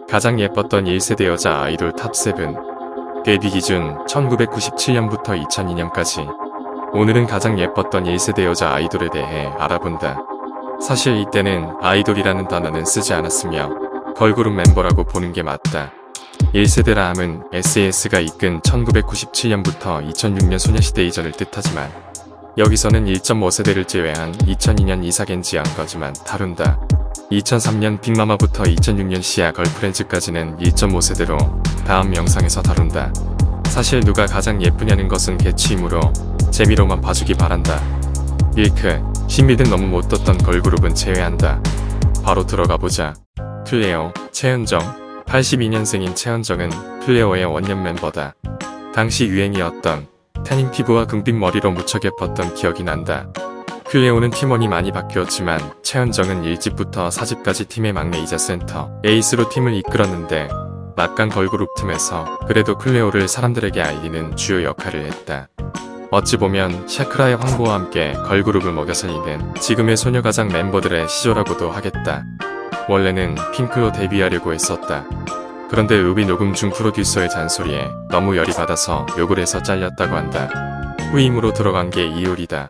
가장 예뻤던 1세대 여자 아이돌 탑7. 데뷔 기준 1997년부터 2002년까지. 오늘은 가장 예뻤던 1세대 여자 아이돌에 대해 알아본다. 사실 이때는 아이돌이라는 단어는 쓰지 않았으며 걸그룹 멤버라고 보는 게 맞다. 1세대라 함은 SES가 이끈 1997년부터 2006년 소녀시대 이전을 뜻하지만 여기서는 1.5세대를 제외한 2002년 이삭&지연 거지만 다룬다. 2003년 빅마마부터 2006년 시아 걸프렌즈까지는 1.5세대로 다음 영상에서 다룬다. 사실 누가 가장 예쁘냐는 것은 개취이므로 재미로만 봐주기 바란다. 밀크, 신비 등 너무 못 떴던 걸그룹은 제외한다. 바로 들어가보자. 플레어, 최은정. 82년생인 최은정은 플레어의 원년 멤버다. 당시 유행이었던 태닝 피부와 금빛 머리로 무척 예뻤던 기억이 난다. 플레오는 팀원이 많이 바뀌었지만 최은정은 1집부터 4집까지 팀의 막내이자 센터, 에이스로 팀을 이끌었는데 막강 걸그룹 틈에서 그래도 플레오를 사람들에게 알리는 주요 역할을 했다. 어찌 보면 샤크라의 황보와 함께 걸그룹을 먹여 살리는 지금의 소녀가장 멤버들의 시조라고도 하겠다. 원래는 핑크로 데뷔하려고 했었다. 그런데 뮤비 녹음 중 프로듀서의 잔소리에 너무 열이 받아서 욕을 해서 잘렸다고 한다. 후임으로 들어간 게 이효리다.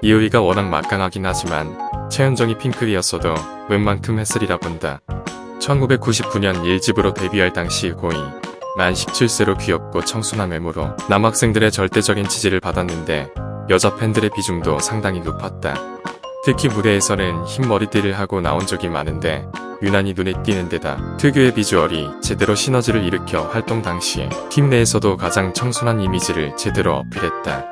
이효리가 워낙 막강하긴 하지만 최은정이 핑클이었어도 웬만큼 했으리라 본다. 1999년 1집으로 데뷔할 당시 고2, 만 17세로 귀엽고 청순한 외모로 남학생들의 절대적인 지지를 받았는데 여자 팬들의 비중도 상당히 높았다. 특히 무대에서는 흰 머리띠를 하고 나온 적이 많은데 유난히 눈에 띄는 데다 특유의 비주얼이 제대로 시너지를 일으켜 활동 당시에 팀 내에서도 가장 청순한 이미지를 제대로 어필했다.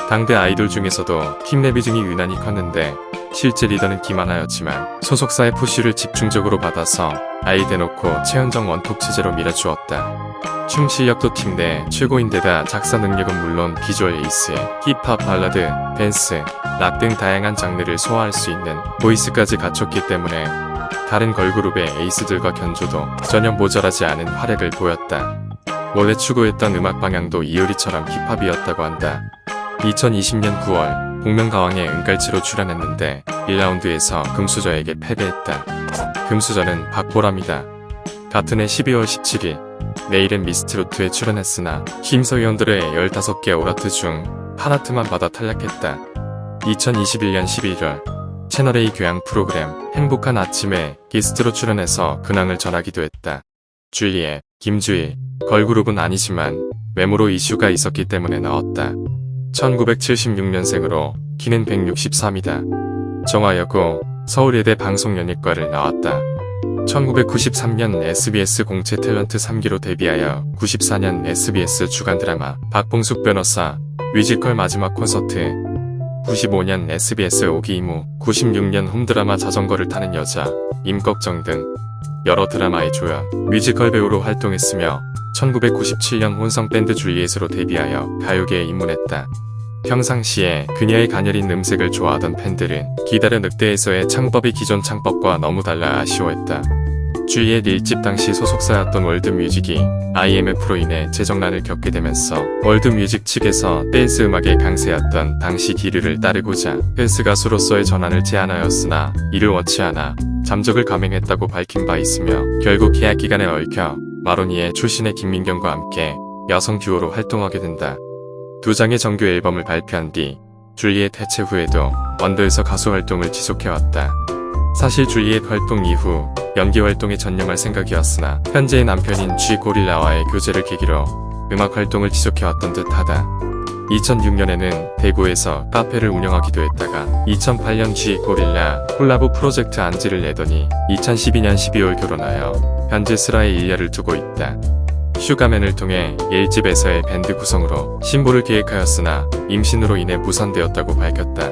당대 아이돌 중에서도 팀 내 비중이 유난히 컸는데 실제 리더는 김하나였지만 소속사의 푸시를 집중적으로 받아서 아예 대놓고 최은정 원톱 체제로 밀어주었다. 춤 실력도 팀 내 최고인데다 작사 능력은 물론 비주얼 에이스에 힙합, 발라드, 댄스, 락 등 다양한 장르를 소화할 수 있는 보이스까지 갖췄기 때문에 다른 걸그룹의 에이스들과 견조도 전혀 모자라지 않은 활약을 보였다. 원래 추구했던 음악 방향도 이효리처럼 힙합이었다고 한다. 2020년 9월 복면가왕에 은갈치로 출연했는데 1라운드에서 금수저에게 패배했다. 금수저는 박보람이다. 같은 해 12월 17일 내일은 미스트롯에 출연했으나 심사위원들의 15개 오라트 중 하나트만 받아 탈락했다. 2021년 11월 채널A 교양 프로그램 행복한 아침에 게스트로 출연해서 근황을 전하기도 했다. 줄리엣, 김주일, 걸그룹은 아니지만 외모로 이슈가 있었기 때문에 나왔다. 1976년생으로 키는 163이다. 정화여고 서울예대 방송연예과를 나왔다. 1993년 SBS 공채 탤런트 3기로 데뷔하여 94년 SBS 주간 드라마 박봉숙 변호사, 뮤지컬 마지막 콘서트, 95년 SBS 오기이무, 96년 홈드라마 자전거를 타는 여자, 임꺽정 등 여러 드라마의 조연, 뮤지컬 배우로 활동했으며 1997년 혼성밴드 줄리엣으로 데뷔하여 가요계에 입문했다. 평상시에 그녀의 가녀린 음색을 좋아하던 팬들은 기다려 늑대에서의 창법이 기존 창법과 너무 달라 아쉬워했다. 줄리엣 1집 당시 소속사였던 월드뮤직이 IMF로 인해 재정난을 겪게 되면서 월드뮤직 측에서 댄스 음악에 강세였던 당시 기류를 따르고자 댄스 가수로서의 전환을 제안하였으나 이를 원치 않아 잠적을 감행했다고 밝힌 바 있으며 결국 계약 기간에 얽혀 마로니에 출신의 김민경과 함께 여성 듀오로 활동하게 된다. 2장의 정규 앨범을 발표한 뒤 줄리엣 해체 후에도 언더에서 가수 활동을 지속해왔다. 사실 줄리엣 활동 이후 연기 활동에 전념할 생각이었으나 현재의 남편인 G 고릴라와의 교제를 계기로 음악 활동을 지속해왔던 듯하다. 2006년에는 대구에서 카페를 운영하기도 했다가 2008년 G 고릴라 콜라보 프로젝트 안지를 내더니 2012년 12월 결혼하여 현재 슬하의 일야를 두고 있다. 슈가맨을 통해 1집에서의 밴드 구성으로 신보를 기획하였으나 임신으로 인해 무산되었다고 밝혔다.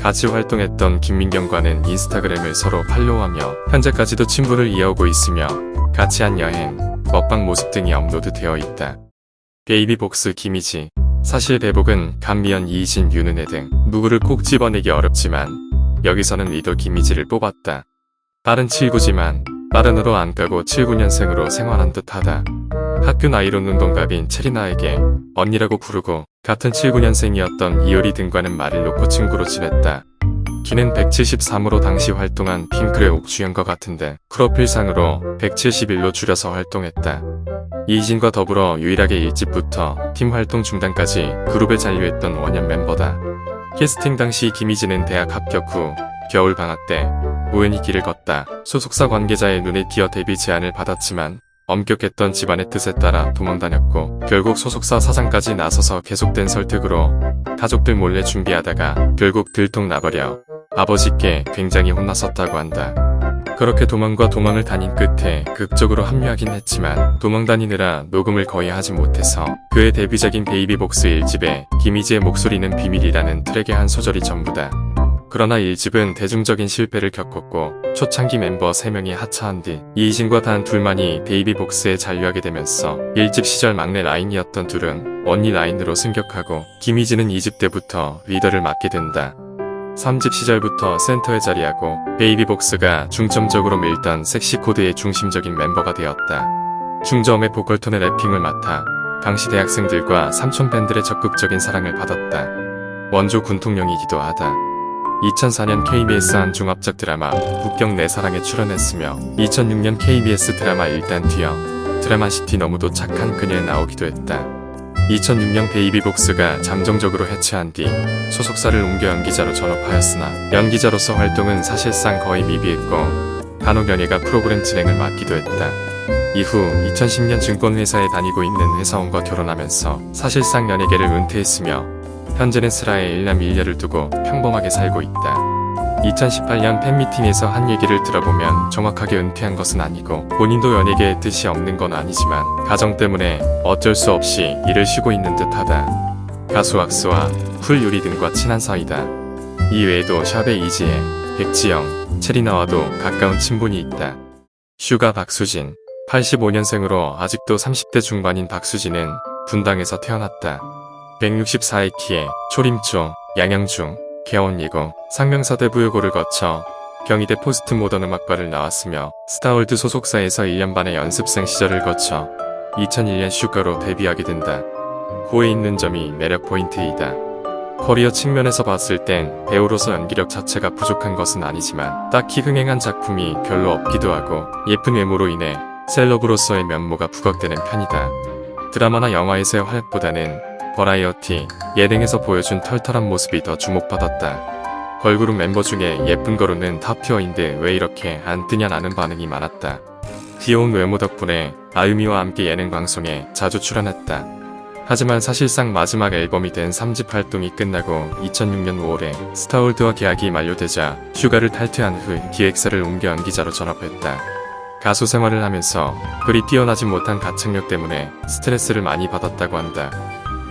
같이 활동했던 김민경과는 인스타그램을 서로 팔로우하며 현재까지도 친분을 이어오고 있으며 같이 한 여행, 먹방 모습 등이 업로드되어 있다. 베이비복스 김희지. 사실 배복은 감미연, 이희진, 윤은혜 등 누구를 꼭 집어내기 어렵지만 여기서는 리더 김희지를 뽑았다. 빠른 79지만 빠른으로 안 까고 79년생으로 생활한 듯하다. 학교 나이로는 동갑인 체리나에게 언니라고 부르고 같은 79년생이었던 이효리 등과는 말을 놓고 친구로 지냈다. 키는 173으로 당시 활동한 핑클의 옥주현과 같은데 프로필상으로 171로 줄여서 활동했다. 이희진과 더불어 유일하게 1집부터 팀 활동 중단까지 그룹에 잔류했던 원년 멤버다. 캐스팅 당시 김희진은 대학 합격 후 겨울 방학 때 우연히 길을 걷다 소속사 관계자의 눈에 띄어 데뷔 제안을 받았지만 엄격했던 집안의 뜻에 따라 도망다녔고 결국 소속사 사장까지 나서서 계속된 설득으로 가족들 몰래 준비하다가 결국 들통나버려 아버지께 굉장히 혼났었다고 한다. 그렇게 도망과 도망을 다닌 끝에 극적으로 합류하긴 했지만 도망 다니느라 녹음을 거의 하지 못해서 그의 데뷔작인 베이비복스 1집에 김희지의 목소리는 비밀이라는 트랙의 한 소절이 전부다. 그러나 1집은 대중적인 실패를 겪었고 초창기 멤버 3명이 하차한 뒤 이희진과 단 둘만이 베이비복스에 잔류하게 되면서 1집 시절 막내 라인이었던 둘은 언니 라인으로 승격하고 김희진은 2집 때부터 리더를 맡게 된다. 3집 시절부터 센터에 자리하고 베이비복스가 중점적으로 밀던 섹시코드의 중심적인 멤버가 되었다. 중저음의 보컬톤의 래핑을 맡아 당시 대학생들과 삼촌 팬들의 적극적인 사랑을 받았다. 원조 군통령이기도 하다. 2004년 KBS 한 종합작 드라마 북경 내 사랑에 출연했으며 2006년 KBS 드라마 일단 뛰어 드라마 시티 너무도 착한 그녀에 나오기도 했다. 2006년 베이비복스가 잠정적으로 해체한 뒤 소속사를 옮겨 연기자로 전업하였으나 연기자로서 활동은 사실상 거의 미비했고 간혹 연예가 프로그램 진행을 맡기도 했다. 이후 2010년 증권회사에 다니고 있는 회사원과 결혼하면서 사실상 연예계를 은퇴했으며 현재는 슬하에 1남 1녀를 두고 평범하게 살고 있다. 2018년 팬미팅에서 한 얘기를 들어보면 정확하게 은퇴한 것은 아니고 본인도 연예계에 뜻이 없는 건 아니지만 가정 때문에 어쩔 수 없이 일을 쉬고 있는 듯하다. 가수 악수와 풀 요리 등과 친한 사이다. 이 외에도 샵의 이지혜, 백지영, 체리나와도 가까운 친분이 있다. 슈가 박수진 85년생으로 아직도 30대 중반인 박수진은 분당에서 태어났다. 164의 키에 초림조, 양양중, 개원예고, 상명사대 부여고를 거쳐 경희대 포스트 모던 음악과를 나왔으며 스타월드 소속사에서 1년 반의 연습생 시절을 거쳐 2001년 슈가로 데뷔하게 된다. 고에 있는 점이 매력 포인트이다. 커리어 측면에서 봤을 땐 배우로서 연기력 자체가 부족한 것은 아니지만 딱히 흥행한 작품이 별로 없기도 하고 예쁜 외모로 인해 셀럽으로서의 면모가 부각되는 편이다. 드라마나 영화에서의 활약보다는 버라이어티, 예능에서 보여준 털털한 모습이 더 주목받았다. 걸그룹 멤버 중에 예쁜 거로는 탑티어인데 왜 이렇게 안 뜨냐라는 반응이 많았다. 귀여운 외모 덕분에 아유미와 함께 예능 방송에 자주 출연했다. 하지만 사실상 마지막 앨범이 된 3집 활동이 끝나고 2006년 5월에 스타월드와 계약이 만료되자 휴가를 탈퇴한 후 기획사를 옮겨 연기자로 전업했다. 가수 생활을 하면서 그리 뛰어나지 못한 가창력 때문에 스트레스를 많이 받았다고 한다.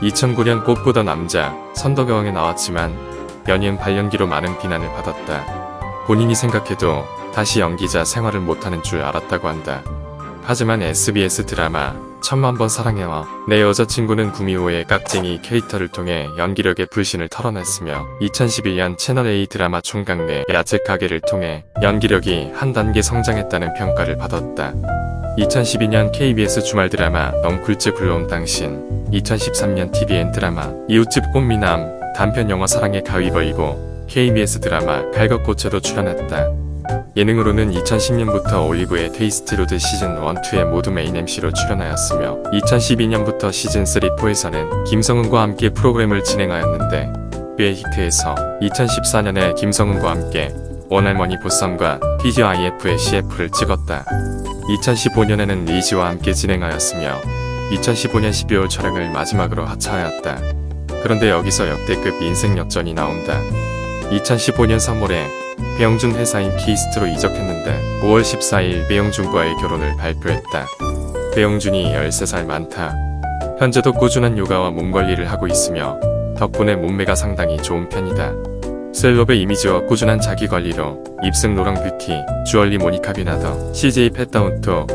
2009년 꽃보다 남자, 선덕여왕에 나왔지만 연이은 발연기로 많은 비난을 받았다. 본인이 생각해도 다시 연기자 생활을 못하는 줄 알았다고 한다. 하지만 SBS 드라마 천만번 사랑해와 내 여자친구는 구미호의 깍쟁이 캐릭터를 통해 연기력의 불신을 털어냈으며 2011년 채널A 드라마 총각 내 야채 가게를 통해 연기력이 한 단계 성장했다는 평가를 받았다. 2012년 KBS 주말 드라마 넌 굴째 굴러온 당신, 2013년 TVN 드라마 이웃집 꽃미남, 단편 영화 사랑의 가위 벌이고 KBS 드라마 갈것고쳐도 출연했다. 예능으로는 2010년부터 올리브의 테이스트로드 시즌 1, 2에 모두 메인 MC로 출연하였으며 2012년부터 시즌 3, 4에서는 김성은과 함께 프로그램을 진행하였는데 꽤 히트해서 2014년에 김성은과 함께 원할머니 보쌈과 TGIF의 CF를 찍었다. 2015년에는 리지와 함께 진행하였으며 2015년 12월 촬영을 마지막으로 하차하였다. 그런데 여기서 역대급 인생 역전이 나온다. 2015년 3월에 배영준 회사인 키스트로 이적했는데 5월 14일 배영준과의 결혼을 발표했다. 배영준이 13살 많다. 현재도 꾸준한 요가와 몸 관리를 하고 있으며 덕분에 몸매가 상당히 좋은 편이다. 셀럽의 이미지와 꾸준한 자기관리로 입승 로랑 뷰티, 주얼리 모니카 비나더, CJ 팻다운토,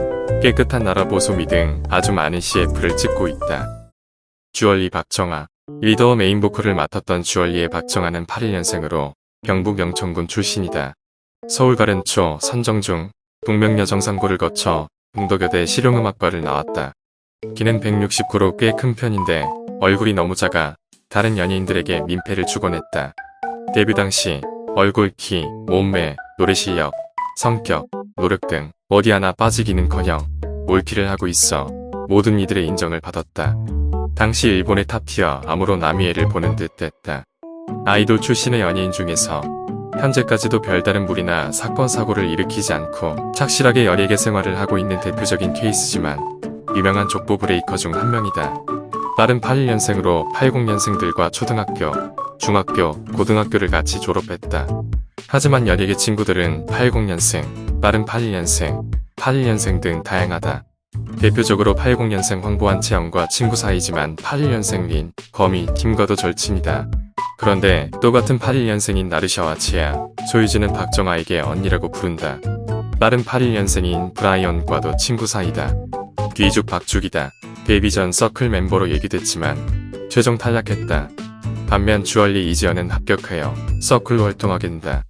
깨끗한 나라 보소미 등 아주 많은 CF를 찍고 있다. 주얼리 박정아 리더와 메인 보컬을 맡았던 주얼리의 박정아는 81년생으로 경북 영천군 출신이다. 서울 가렌초, 선정중, 동명여정상고를 거쳐 동덕여대 실용음악과를 나왔다. 키는 169로 꽤 큰 편인데 얼굴이 너무 작아 다른 연예인들에게 민폐를 주곤 했다. 데뷔 당시 얼굴, 키, 몸매, 노래 실력, 성격, 노력 등 어디 하나 빠지기는커녕 올킬을 하고 있어 모든 이들의 인정을 받았다. 당시 일본의 탑티어 아무로 나미에를 보는 듯 했다. 아이돌 출신의 연예인 중에서 현재까지도 별다른 무리나 사건 사고를 일으키지 않고 착실하게 연예계 생활을 하고 있는 대표적인 케이스지만 유명한 족보 브레이커 중 한 명이다. 빠른 81년생으로 80년생들과 초등학교, 중학교, 고등학교를 같이 졸업했다. 하지만 연예계 친구들은 80년생, 빠른 81년생, 81년생 등 다양하다. 대표적으로 80년생 황보한 채영과 친구 사이지만 81년생 린, 거미, 김과도 절친이다. 그런데 똑같은 81년생인 나르샤와 치아, 소유주는 박정아에게 언니라고 부른다. 빠른 81년생인 브라이언과도 친구 사이다. 뒤죽 박죽이다. 데뷔 전 서클 멤버로 얘기됐지만 최종 탈락했다. 반면 주얼리 이지연은 합격하여 서클로 활동하게 된다.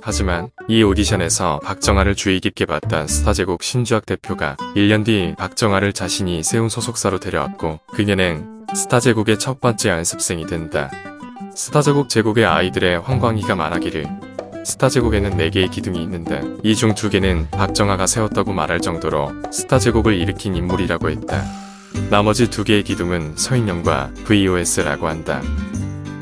하지만 이 오디션에서 박정아를 주의 깊게 봤던 스타제국 신주학 대표가 1년 뒤 박정아를 자신이 세운 소속사로 데려왔고 그녀는 스타제국의 첫 번째 연습생이 된다. 스타제국 제국의 아이들의 황광희가 말하기를 스타제국에는 4개의 기둥이 있는데 이 중 2개는 박정아가 세웠다고 말할 정도로 스타제국을 일으킨 인물이라고 했다. 나머지 2개의 기둥은 서인영과 VOS라고 한다.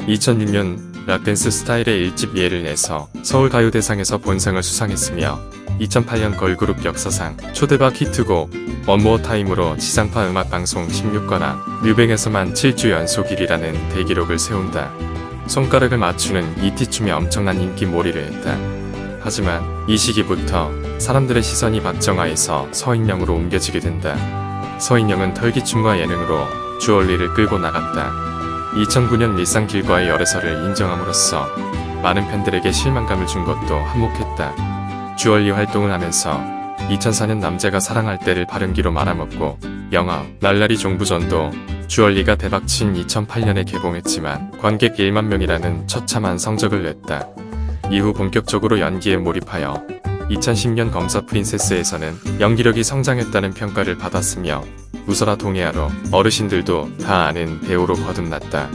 2006년 락댄스 스타일의 1집 예를 내서 서울가요대상에서 본상을 수상했으며 2008년 걸그룹 역사상 초대박 히트곡 원모어 타임으로 지상파 음악방송 16관왕 뮤뱅에서만 7주 연속 1위라는 대기록을 세운다. 손가락을 맞추는 이티춤에 엄청난 인기몰이를 했다. 하지만 이 시기부터 사람들의 시선이 박정아에서 서인영으로 옮겨지게 된다. 서인영은 털기춤과 예능으로 주얼리를 끌고 나갔다. 2009년 일상길과의 열애설을 인정함으로써 많은 팬들에게 실망감을 준 것도 한몫했다. 주얼리 활동을 하면서 2004년 남자가 사랑할 때를 발음기로 말아먹고 영화 날라리 종부전도 주얼리가 대박친 2008년에 개봉했지만 관객 1만 명이라는 처참한 성적을 냈다. 이후 본격적으로 연기에 몰입하여 2010년 검사 프린세스에서는 연기력이 성장했다는 평가를 받았으며 웃어라 동해아로 어르신들도 다 아는 배우로 거듭났다.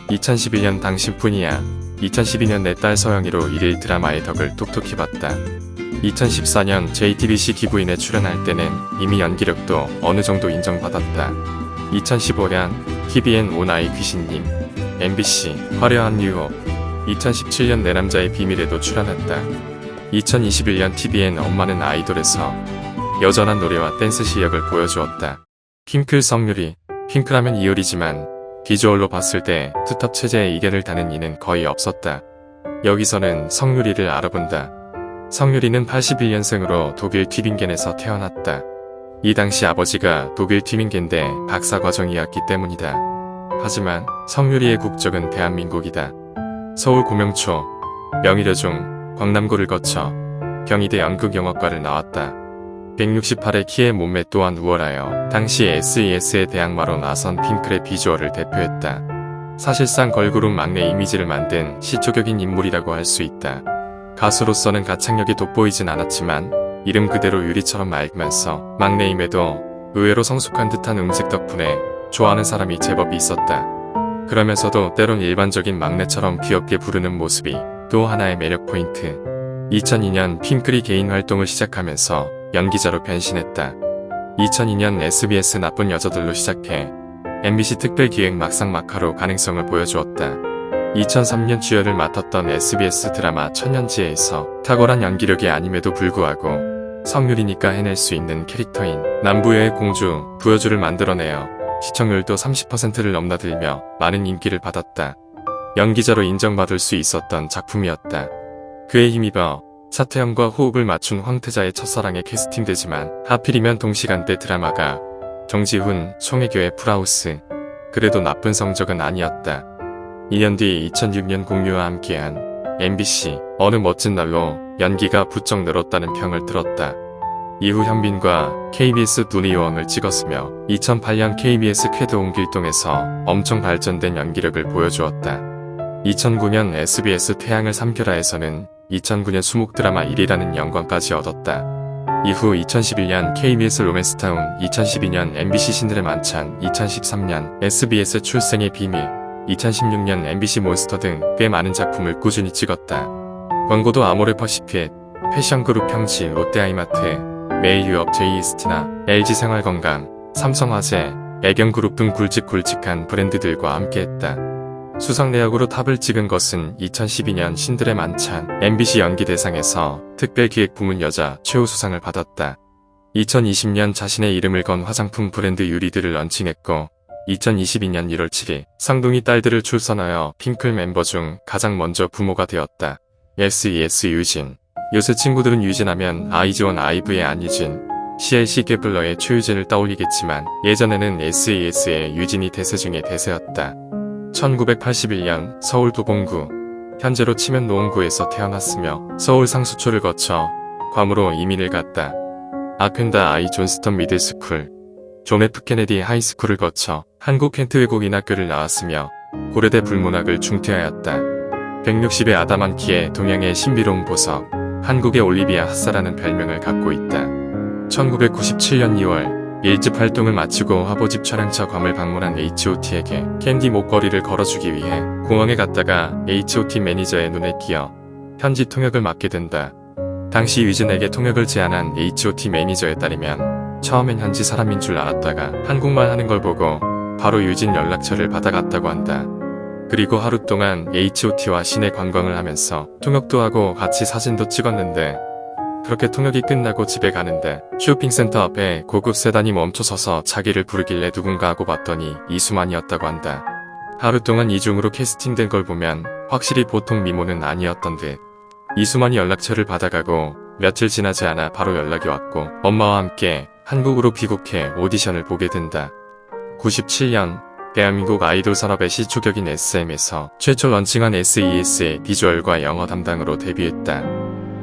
2011년 당신뿐이야, 2012년 내 딸 서영이로 일일 드라마의 덕을 톡톡히 봤다. 2014년 JTBC 기부인에 출연할 때는 이미 연기력도 어느 정도 인정받았다. 2015년 TVN 오나이 귀신님, MBC 화려한 유혹, 2017년 내 남자의 비밀에도 출연했다. 2021년 TVN 엄마는 아이돌에서 여전한 노래와 댄스 실력을 보여주었다. 핑클 성유리, 핑클하면 이효리지만 비주얼로 봤을 때 투탑 체제의 이견을 다는 이는 거의 없었다. 여기서는 성유리를 알아본다. 성유리는 81년생으로 독일 튜빙겐에서 태어났다. 이 당시 아버지가 독일 튜빙겐대 박사과정이었기 때문이다. 하지만 성유리의 국적은 대한민국이다. 서울 고명초, 명의여중, 광남고를 거쳐 경희대 연극영화과를 나왔다. 168의 키의 몸매 또한 우월하여 당시 SES의 대항마로 나선 핑클의 비주얼을 대표했다. 사실상 걸그룹 막내 이미지를 만든 시초격인 인물이라고 할 수 있다. 가수로서는 가창력이 돋보이진 않았지만 이름 그대로 유리처럼 맑으면서 막내임에도 의외로 성숙한 듯한 음색 덕분에 좋아하는 사람이 제법 있었다. 그러면서도 때론 일반적인 막내처럼 귀엽게 부르는 모습이 또 하나의 매력 포인트. 2002년 핑클이 개인 활동을 시작하면서 연기자로 변신했다. 2002년 SBS 나쁜 여자들로 시작해 MBC 특별기획 막상막하로 가능성을 보여주었다. 2003년 주연을 맡았던 SBS 드라마 천년지에서 탁월한 연기력이 아님에도 불구하고 성유리니까 해낼 수 있는 캐릭터인 남부여의 공주 부여주를 만들어내어 시청률도 30%를 넘나들며 많은 인기를 받았다. 연기자로 인정받을 수 있었던 작품이었다. 그에 힘입어 차태현과 호흡을 맞춘 황태자의 첫사랑에 캐스팅되지만 하필이면 동시간대 드라마가 정지훈, 송혜교의 풀하우스. 그래도 나쁜 성적은 아니었다. 2년 뒤 2006년 공유와 함께한 MBC 어느 멋진 날로 연기가 부쩍 늘었다는 평을 들었다. 이후 현빈과 KBS 눈의 여왕을 찍었으며 2008년 KBS 쾌드 옹길동에서 엄청 발전된 연기력을 보여주었다. 2009년 SBS 태양을 삼켜라에서는 2009년 수목 드라마 1위라는 영광까지 얻었다. 이후 2011년 KBS 로맨스타운, 2012년 MBC 신들의 만찬, 2013년 SBS 출생의 비밀, 2016년 MBC 몬스터 등 꽤 많은 작품을 꾸준히 찍었다. 광고도 아모레퍼시핏, 패션그룹 평지, 롯데아이마트, 메이유업, 제이이스트나 LG생활건강, 삼성화재, 애경그룹 등 굵직굵직한 브랜드들과 함께했다. 수상 내역으로 탑을 찍은 것은 2012년 신들의 만찬 MBC 연기대상에서 특별기획 부문 여자 최우수상을 받았다. 2020년 자신의 이름을 건 화장품 브랜드 유리들을 런칭했고 2022년 1월 7일 쌍둥이 딸들을 출산하여 핑클 멤버 중 가장 먼저 부모가 되었다. SES 유진. 요새 친구들은 유진하면 아이즈원 아이브의 안유진, CLC 깨블러의 최유진을 떠올리겠지만 예전에는 SES의 유진이 대세 중의 대세였다. 1981년 서울 도봉구, 현재로 치면 노원구에서 태어났으며 서울 상수초를 거쳐 괌으로 이민을 갔다. 아펜다 아이 존스턴 미들스쿨, 존 F 케네디 하이스쿨을 거쳐 한국 켄트 외국인학교를 나왔으며 고려대 불문학을 중퇴하였다. 160의 아담한 키에 동양의 신비로운 보석, 한국의 올리비아 핫사라는 별명을 갖고 있다. 1997년 2월 1집 활동을 마치고 화보집 촬영차 괌을 방문한 H.O.T에게 캔디 목걸이를 걸어주기 위해 공항에 갔다가 H.O.T 매니저의 눈에 띄어 현지 통역을 맡게 된다. 당시 유진에게 통역을 제안한 H.O.T 매니저에 따르면 처음엔 현지 사람인 줄 알았다가 한국말 하는 걸 보고 바로 유진 연락처를 받아갔다고 한다. 그리고 하루 동안 H.O.T와 시내 관광을 하면서 통역도 하고 같이 사진도 찍었는데 그렇게 통역이 끝나고 집에 가는데 쇼핑센터 앞에 고급 세단이 멈춰서서 자기를 부르길래 누군가 하고 봤더니 이수만이었다고 한다. 하루 동안 이중으로 캐스팅된 걸 보면 확실히 보통 미모는 아니었던 듯. 이수만이 연락처를 받아가고 며칠 지나지 않아 바로 연락이 왔고 엄마와 함께 한국으로 귀국해 오디션을 보게 된다. 97년 대한민국 아이돌 산업의 시초격인 SM에서 최초 런칭한 SES의 비주얼과 영어 담당으로 데뷔했다.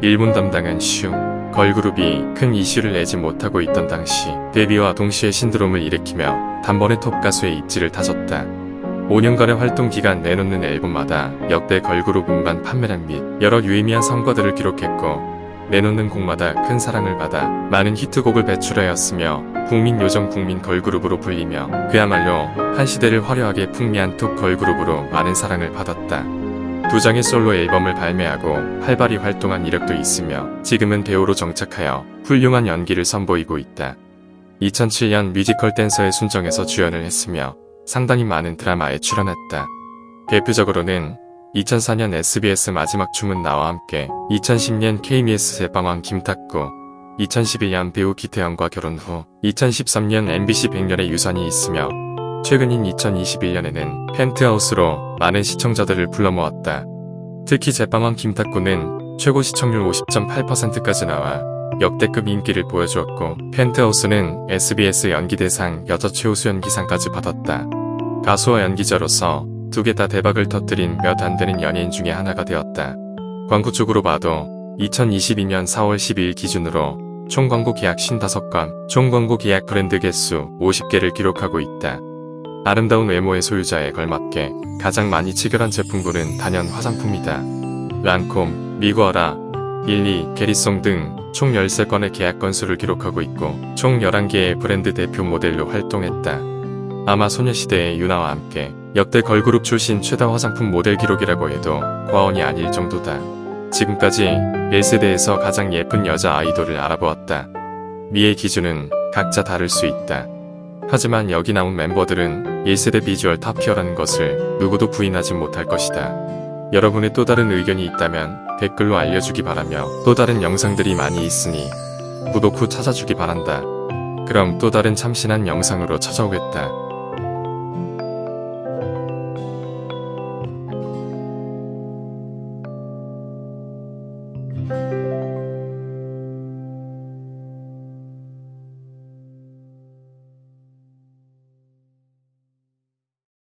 일본 담당은 슈, 걸그룹이 큰 이슈를 내지 못하고 있던 당시 데뷔와 동시에 신드롬을 일으키며 단번에 톱 가수의 입지를 다졌다. 5년간의 활동 기간 내놓는 앨범마다 역대 걸그룹 음반 판매량 및 여러 유의미한 성과들을 기록했고 내놓는 곡마다 큰 사랑을 받아 많은 히트곡을 배출하였으며 국민 요정 국민 걸그룹으로 불리며 그야말로 한 시대를 화려하게 풍미한 톱 걸그룹으로 많은 사랑을 받았다. 2장의 솔로 앨범을 발매하고 활발히 활동한 이력도 있으며 지금은 배우로 정착하여 훌륭한 연기를 선보이고 있다. 2007년 뮤지컬 댄서의 순정에서 주연을 했으며 상당히 많은 드라마에 출연했다. 대표적으로는 2004년 SBS 마지막 춤은 나와 함께, 2010년 KBS 제빵왕 김탁구, 2011년 배우 기태현과 결혼 후 2013년 MBC 백년의 유산이 있으며 최근인 2021년에는 펜트하우스로 많은 시청자들을 불러 모았다. 특히 제빵왕 김탁구는 최고 시청률 50.8%까지 나와 역대급 인기를 보여주었고 펜트하우스는 SBS 연기대상 여자 최우수 연기상까지 받았다. 가수와 연기자로서 두 개 다 대박을 터뜨린 몇 안 되는 연예인 중에 하나가 되었다. 광고 쪽으로 봐도 2022년 4월 12일 기준으로 총 광고 계약 55건, 총 광고 계약 브랜드 개수 50개를 기록하고 있다. 아름다운 외모의 소유자에 걸맞게 가장 많이 체결한 제품군은 단연 화장품이다. 란콤, 미고어라, 일리, 게리송 등 총 13건의 계약 건수를 기록하고 있고 총 11개의 브랜드 대표 모델로 활동했다. 아마 소녀시대의 유나와 함께 역대 걸그룹 출신 최다 화장품 모델 기록이라고 해도 과언이 아닐 정도다. 지금까지 1세대에서 가장 예쁜 여자 아이돌을 알아보았다. 미의 기준은 각자 다를 수 있다. 하지만 여기 나온 멤버들은 1세대 비주얼 탑티어라는 것을 누구도 부인하지 못할 것이다. 여러분의 또 다른 의견이 있다면 댓글로 알려주기 바라며 또 다른 영상들이 많이 있으니 구독 후 찾아주기 바란다. 그럼 또 다른 참신한 영상으로 찾아오겠다.